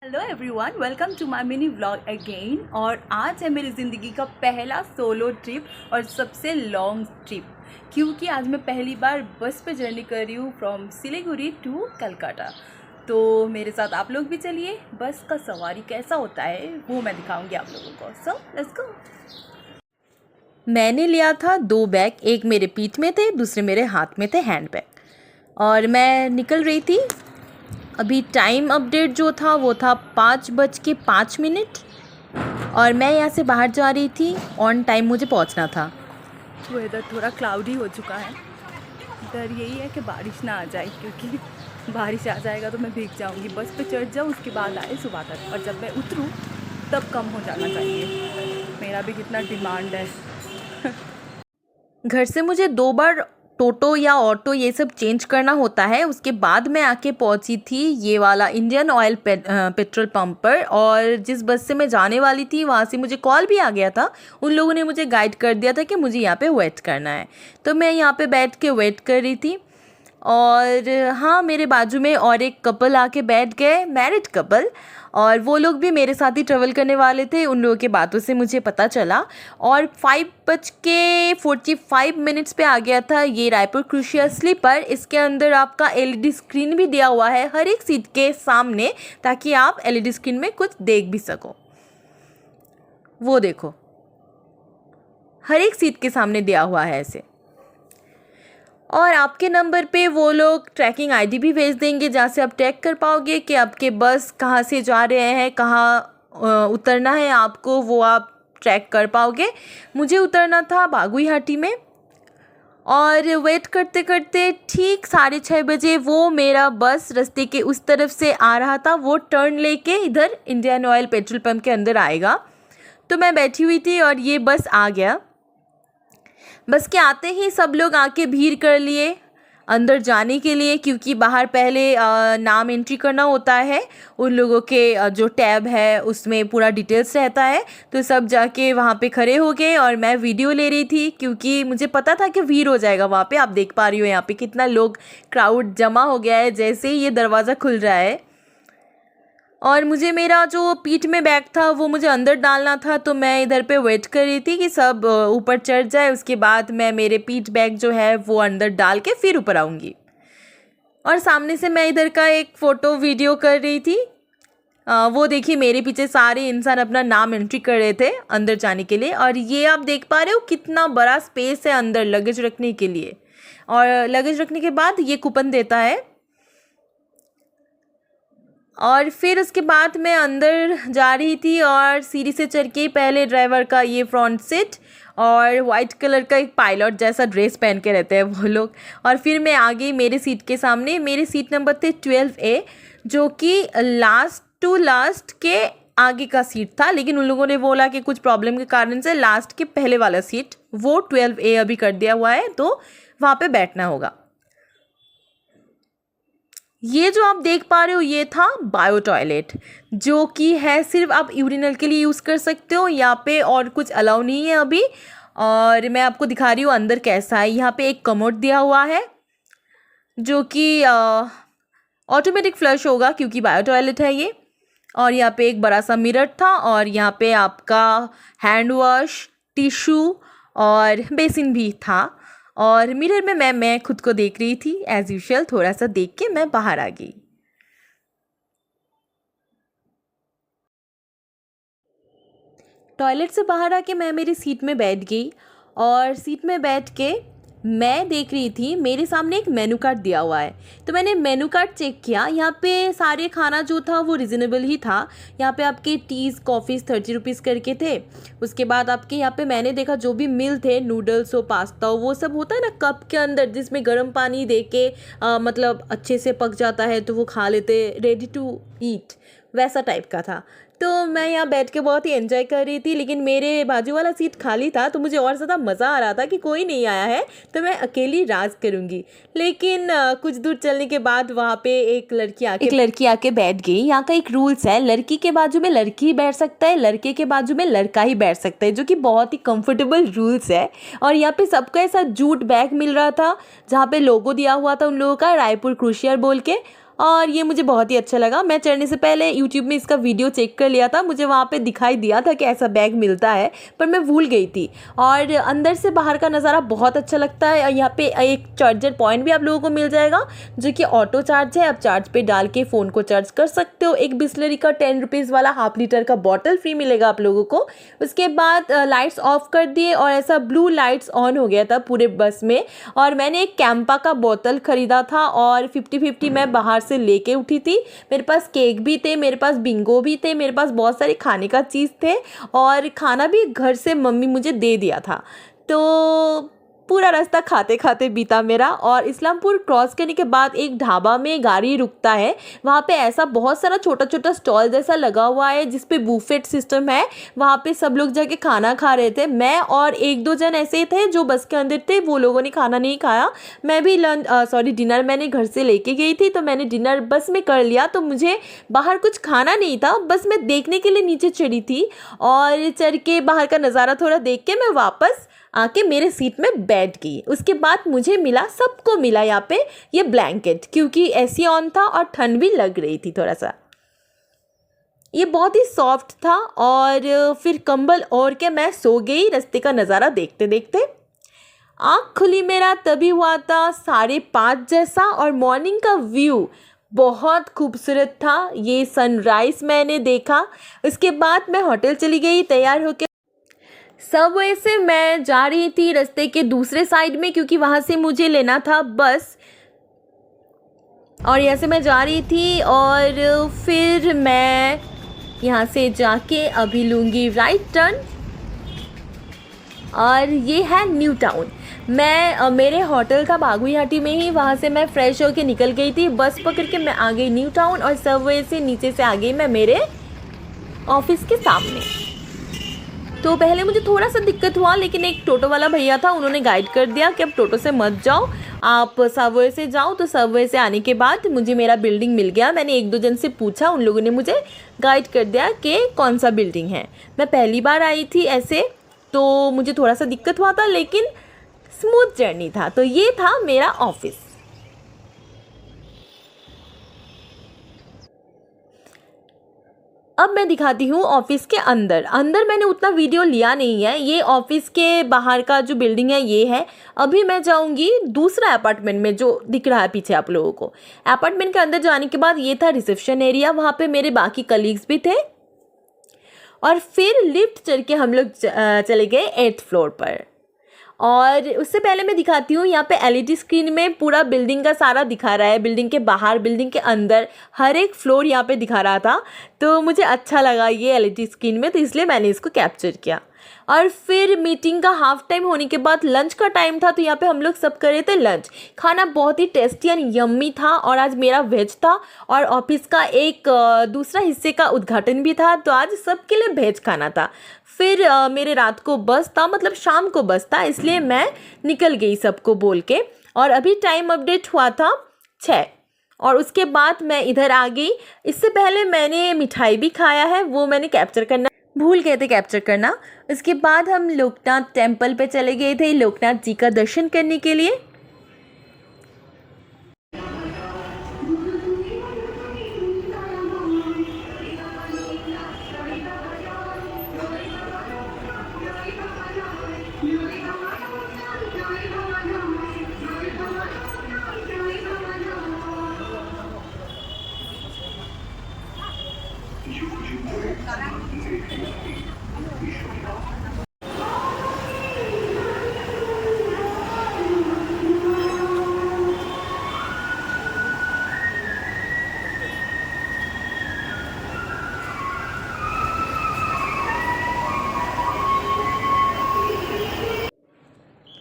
Hello everyone, welcome to my mini vlog again. और आज है मेरी ज़िंदगी का पहला सोलो ट्रिप और सबसे लॉन्ग ट्रिप, क्योंकि आज मैं पहली बार बस पे जर्नी कर रही हूँ फ्रॉम सिलीगुड़ी टू कलकत्ता। तो मेरे साथ आप लोग भी चलिए, बस का सवारी कैसा होता है वो मैं दिखाऊंगी आप लोगों को। So let's go. मैंने लिया था 2 बैग, एक मेरे पीठ में थे, दूसरे मेरे हाथ में थे हैंड बैग, और मैं निकल रही थी। अभी टाइम अपडेट जो था वो था 5:05 और मैं यहाँ से बाहर जा रही थी। ऑन टाइम मुझे पहुँचना था। वेदर थोड़ा क्लाउडी हो चुका है। डर यही है कि बारिश ना आ जाए, क्योंकि बारिश आ जाएगा तो मैं भीग जाऊँगी। बस पे चढ़ जाऊँ, उसके बाद आए सुबह तक, और जब मैं उतरूँ तब कम हो जाना चाहिए। मेरा भी कितना डिमांड है। घर से मुझे 2 बार टोटो या ऑटो ये सब चेंज करना होता है। उसके बाद मैं आके पहुंची थी ये वाला इंडियन ऑयल पेट्रोल पंप पर, और जिस बस से मैं जाने वाली थी वहाँ से मुझे कॉल भी आ गया था। उन लोगों ने मुझे गाइड कर दिया था कि मुझे यहाँ पे वेट करना है, तो मैं यहाँ पे बैठ के वेट कर रही थी। और हाँ, मेरे बाजू में और एक कपल आके बैठ गए, मैरिड कपल, और वो लोग भी मेरे साथ ही ट्रेवल करने वाले थे। उन लोगों की बातों से मुझे पता चला। और 5:45 पे आ गया था ये रायपुर क्रूशिया स्लीपर। इसके अंदर आपका एलईडी स्क्रीन भी दिया हुआ है हर एक सीट के सामने, ताकि आप एलईडी स्क्रीन में कुछ देख भी सको। वो देखो, हर एक सीट के सामने दिया हुआ है ऐसे। और आपके नंबर पे वो लोग ट्रैकिंग आईडी भी भेज देंगे, जहाँ से आप ट्रैक कर पाओगे कि आपके बस कहाँ से जा रहे हैं, कहाँ उतरना है आपको, वो आप ट्रैक कर पाओगे। मुझे उतरना था बागुईहाटी में, और वेट करते करते ठीक 6:30 बजे वो मेरा बस रास्ते के उस तरफ से आ रहा था। वो टर्न लेके इधर इंडियन ऑयल पेट्रोल पंप के अंदर आएगा। तो मैं बैठी हुई थी और ये बस आ गया। बस के आते ही सब लोग आके भीड़ कर लिए अंदर जाने के लिए, क्योंकि बाहर पहले नाम एंट्री करना होता है। उन लोगों के जो टैब है उसमें पूरा डिटेल्स रहता है। तो सब जाके वहाँ पे खड़े हो गए, और मैं वीडियो ले रही थी क्योंकि मुझे पता था कि भीड़ हो जाएगा वहाँ पे। आप देख पा रही हो यहाँ पे कितना लोग, क्राउड जमा हो गया है जैसे ही ये दरवाज़ा खुल रहा है। और मुझे मेरा जो पीठ में बैग था वो मुझे अंदर डालना था, तो मैं इधर पे वेट कर रही थी कि सब ऊपर चढ़ जाए। उसके बाद मैं मेरे पीठ बैग जो है वो अंदर डाल के फिर ऊपर आऊँगी। और सामने से मैं इधर का एक फ़ोटो वीडियो कर रही थी। वो देखिए, मेरे पीछे सारे इंसान अपना नाम एंट्री कर रहे थे अंदर जाने के लिए। और ये आप देख पा रहे हो कितना बड़ा स्पेस है अंदर लगेज रखने के लिए। और लगेज रखने के बाद ये कूपन देता है। और फिर उसके बाद मैं अंदर जा रही थी, और सीढ़ी से चढ़ के पहले ड्राइवर का ये फ्रंट सीट, और वाइट कलर का एक पायलट जैसा ड्रेस पहन के रहते हैं वो लोग। और फिर मैं आ गई मेरे सीट के सामने। मेरे सीट नंबर थे 12A, जो कि लास्ट टू लास्ट के आगे का सीट था, लेकिन उन लोगों ने बोला कि कुछ प्रॉब्लम के कारण से लास्ट के पहले वाला सीट वो 12A अभी कर दिया हुआ है, तो वहाँ पे बैठना होगा। ये जो आप देख पा रहे हो ये था बायो टॉयलेट, जो कि है सिर्फ आप यूरिनल के लिए यूज़ कर सकते हो। यहाँ पे और कुछ अलाउ नहीं है अभी। और मैं आपको दिखा रही हूँ अंदर कैसा है। यहाँ पे एक कमोड दिया हुआ है जो कि ऑटोमेटिक फ्लश होगा, क्योंकि बायो टॉयलेट है ये। और यहाँ पे एक बड़ा सा मिरर था, और यहाँ पे आपका हैंड वॉश, टिशू और बेसिन भी था। और मिरर में मैं खुद को देख रही थी एज यूजुअल। थोड़ा सा देख के मैं बाहर आ गई। टॉयलेट से बाहर आके मैं मेरी सीट में बैठ गई, और सीट में बैठ के मैं देख रही थी मेरे सामने एक मेनू कार्ड दिया हुआ है। तो मैंने मेनू कार्ड चेक किया। यहाँ पे सारे खाना जो था वो रिजनेबल ही था। यहाँ पे आपके टीज़ कॉफ़ीज़ 30 रुपीज़ करके थे। उसके बाद आपके यहाँ पे मैंने देखा जो भी मील थे, नूडल्स हो, पास्ता हो, वो सब होता है ना कप के अंदर, जिसमें गर्म पानी दे के मतलब अच्छे से पक जाता है तो वो खा लेते, रेडी टू ईट, वैसा टाइप का था। तो मैं यहाँ बैठ के बहुत ही एंजॉय कर रही थी, लेकिन मेरे बाजू वाला सीट खाली था, तो मुझे और ज़्यादा मज़ा आ रहा था कि कोई नहीं आया है तो मैं अकेली राज करूँगी। लेकिन कुछ दूर चलने के बाद वहाँ पे एक लड़की आके बैठ गई। यहाँ का एक रूल्स है, लड़की के बाजू में लड़की ही बैठ सकता है, लड़के के बाजू में लड़का ही बैठ सकता है, जो कि बहुत ही कंफर्टेबल रूल्स है। और यहाँ पे सबका ऐसा जूट बैग मिल रहा था, जहाँ पे लोगो दिया हुआ था उन लोगों का, रायपुर क्रूशियर बोल के। और ये मुझे बहुत ही अच्छा लगा। मैं चढ़ने से पहले यूट्यूब में इसका वीडियो चेक कर लिया था, मुझे वहाँ पे दिखाई दिया था कि ऐसा बैग मिलता है, पर मैं भूल गई थी। और अंदर से बाहर का नज़ारा बहुत अच्छा लगता है। यहाँ पे एक चार्जर पॉइंट भी आप लोगों को मिल जाएगा जो कि ऑटो चार्ज है, आप चार्ज पे डाल के फ़ोन को चार्ज कर सकते हो। एक बिस्लरी का 10 रुपीज़ वाला हाफ लीटर का बॉटल फ्री मिलेगा आप लोगों को। उसके बाद लाइट्स ऑफ कर दिए और ऐसा ब्लू लाइट्स ऑन हो गया था पूरे बस में। और मैंने एक कैंपा का बोतल ख़रीदा था और 50-50 मैं बाहर से लेके उठी थी। मेरे पास केक भी थे, मेरे पास बिंगो भी थे, मेरे पास बहुत सारे खाने का चीज़ थे और खाना भी घर से मम्मी मुझे दे दिया था। तो पूरा रास्ता खाते खाते बीता मेरा। और इस्लामपुर क्रॉस करने के बाद एक ढाबा में गाड़ी रुकता है, वहाँ पे ऐसा बहुत सारा छोटा छोटा स्टॉल जैसा लगा हुआ है जिस पे बुफेट सिस्टम है। वहाँ पे सब लोग जाके खाना खा रहे थे। मैं और एक दो जन ऐसे थे जो बस के अंदर थे, वो लोगों ने खाना नहीं खाया। मैं भी डिनर मैंने घर से लेके गई थी, तो मैंने डिनर बस में कर लिया। तो मुझे बाहर कुछ खाना नहीं था, बस मैं देखने के लिए नीचे चढ़ी थी और चढ़ के बाहर का नज़ारा थोड़ा देख के मैं वापस आके मेरे सीट में बैठ गई। उसके बाद मुझे मिला, सबको मिला यहाँ पे ये ब्लैंकेट, क्योंकि एसी ऑन था और ठंड भी लग रही थी थोड़ा सा। ये बहुत ही सॉफ्ट था और फिर कंबल ओढ़ के मैं सो गई रास्ते का नज़ारा देखते देखते। आँख खुली मेरा तभी हुआ था 5:30 जैसा और मॉर्निंग का व्यू बहुत खूबसूरत था। ये सनराइज़ मैंने देखा। उसके बाद मैं होटल चली गई तैयार होकर। सबवे से मैं जा रही थी रास्ते के दूसरे साइड में, क्योंकि वहाँ से मुझे लेना था बस। और यहाँ से मैं जा रही थी और फिर मैं यहाँ से जाके अभी लूँगी राइट टर्न और ये है न्यू टाउन। मैं मेरे होटल था बागुईहाटी में ही, वहाँ से मैं फ़्रेश होके निकल गई थी। बस पकड़ के मैं आ गई न्यू टाउन और सबवे से नीचे से आ गई मैं मेरे ऑफिस के सामने। तो पहले मुझे थोड़ा सा दिक्कत हुआ, लेकिन एक टोटो वाला भैया था, उन्होंने गाइड कर दिया कि अब टोटो से मत जाओ, आप सबवे से जाओ। तो सबवे से आने के बाद मुझे मेरा बिल्डिंग मिल गया। मैंने एक दो जन से पूछा, उन लोगों ने मुझे गाइड कर दिया कि कौन सा बिल्डिंग है। मैं पहली बार आई थी ऐसे, तो मुझे थोड़ा सा दिक्कत हुआ था, लेकिन स्मूथ जर्नी था। तो ये था मेरा ऑफिस। अब मैं दिखाती हूँ ऑफिस के अंदर। मैंने उतना वीडियो लिया नहीं है। ये ऑफिस के बाहर का जो बिल्डिंग है ये है। अभी मैं जाऊँगी दूसरा अपार्टमेंट में जो दिख रहा है पीछे आप लोगों को। अपार्टमेंट के अंदर जाने के बाद ये था रिसेप्शन एरिया, वहाँ पे मेरे बाकी कलीग्स भी थे। और फिर लिफ्ट चढ़ के हम लोग चले गए 8th फ्लोर पर। और उससे पहले मैं दिखाती हूँ, यहाँ पे एलईडी स्क्रीन में पूरा बिल्डिंग का सारा दिखा रहा है। बिल्डिंग के बाहर, बिल्डिंग के अंदर, हर एक फ्लोर यहाँ पे दिखा रहा था। तो मुझे अच्छा लगा ये एलईडी स्क्रीन में, तो इसलिए मैंने इसको कैप्चर किया। और फिर मीटिंग का हाफ टाइम होने के बाद लंच का टाइम था, तो यहाँ पे हम लोग सब कर रहे थे लंच। खाना बहुत ही टेस्टी एंड यम्मी था और आज मेरा वेज था और ऑफिस का एक दूसरा हिस्से का उद्घाटन भी था, तो आज सबके लिए वेज खाना था। फिर मेरे रात को बस था, मतलब शाम को बस था, इसलिए मैं निकल गई सबको बोल के। और अभी टाइम अपडेट हुआ था 6 और उसके बाद मैं इधर आ गई। इससे पहले मैंने मिठाई भी खाया है, वो मैंने कैप्चर करना भूल गए थे कैप्चर करना। उसके बाद हम लोकनाथ टेम्पल पे चले गए थे लोकनाथ जी का दर्शन करने के लिए।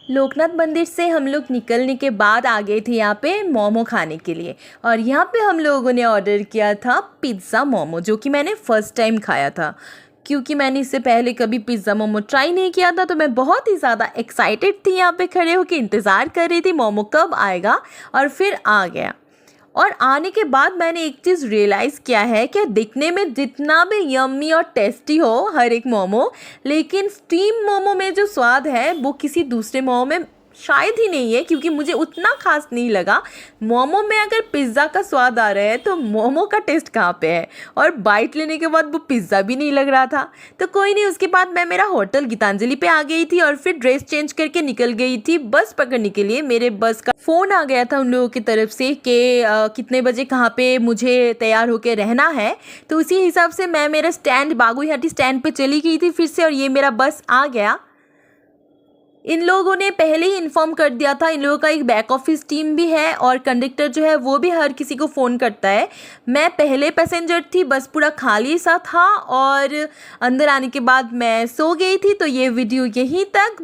लोकनाथ मंदिर से हम लोग निकलने के बाद आ गए थे यहाँ पे मोमो खाने के लिए। और यहाँ पे हम लोगों ने ऑर्डर किया था पिज़्ज़ा मोमो, जो कि मैंने फ़र्स्ट टाइम खाया था, क्योंकि मैंने इससे पहले कभी पिज़्ज़ा मोमो ट्राई नहीं किया था। तो मैं बहुत ही ज़्यादा एक्साइटेड थी, यहाँ पे खड़े होकर इंतज़ार कर रही थी मोमो कब आएगा, और फिर आ गया। और आने के बाद मैंने एक चीज़ रियलाइज़ किया है कि दिखने में जितना भी यम्मी और टेस्टी हो हर एक मोमो, लेकिन स्टीम मोमो में जो स्वाद है वो किसी दूसरे मोमो में शायद ही नहीं है, क्योंकि मुझे उतना खास नहीं लगा। मोमो में अगर पिज़्ज़ा का स्वाद आ रहा है तो मोमो का टेस्ट कहाँ पे है। और बाइट लेने के बाद वो पिज़्ज़ा भी नहीं लग रहा था। तो कोई नहीं, उसके बाद मैं मेरा होटल गीतांजलि पे आ गई थी और फिर ड्रेस चेंज करके निकल गई थी बस पकड़ने के लिए। मेरे बस का फ़ोन आ गया था उन लोगों की तरफ से कि कितने बजे कहाँ पे मुझे तैयार होकर रहना है। तो उसी हिसाब से मैं मेरा स्टैंड बागुईहाटी स्टैंड पे चली गई थी फिर से, और ये मेरा बस आ गया। इन लोगों ने पहले ही इन्फॉर्म कर दिया था। इन लोगों का एक बैक ऑफिस टीम भी है और कंडक्टर जो है वो भी हर किसी को फ़ोन करता है। मैं पहले पैसेंजर थी, बस पूरा खाली सा था और अंदर आने के बाद मैं सो गई थी। तो ये वीडियो यहीं तक।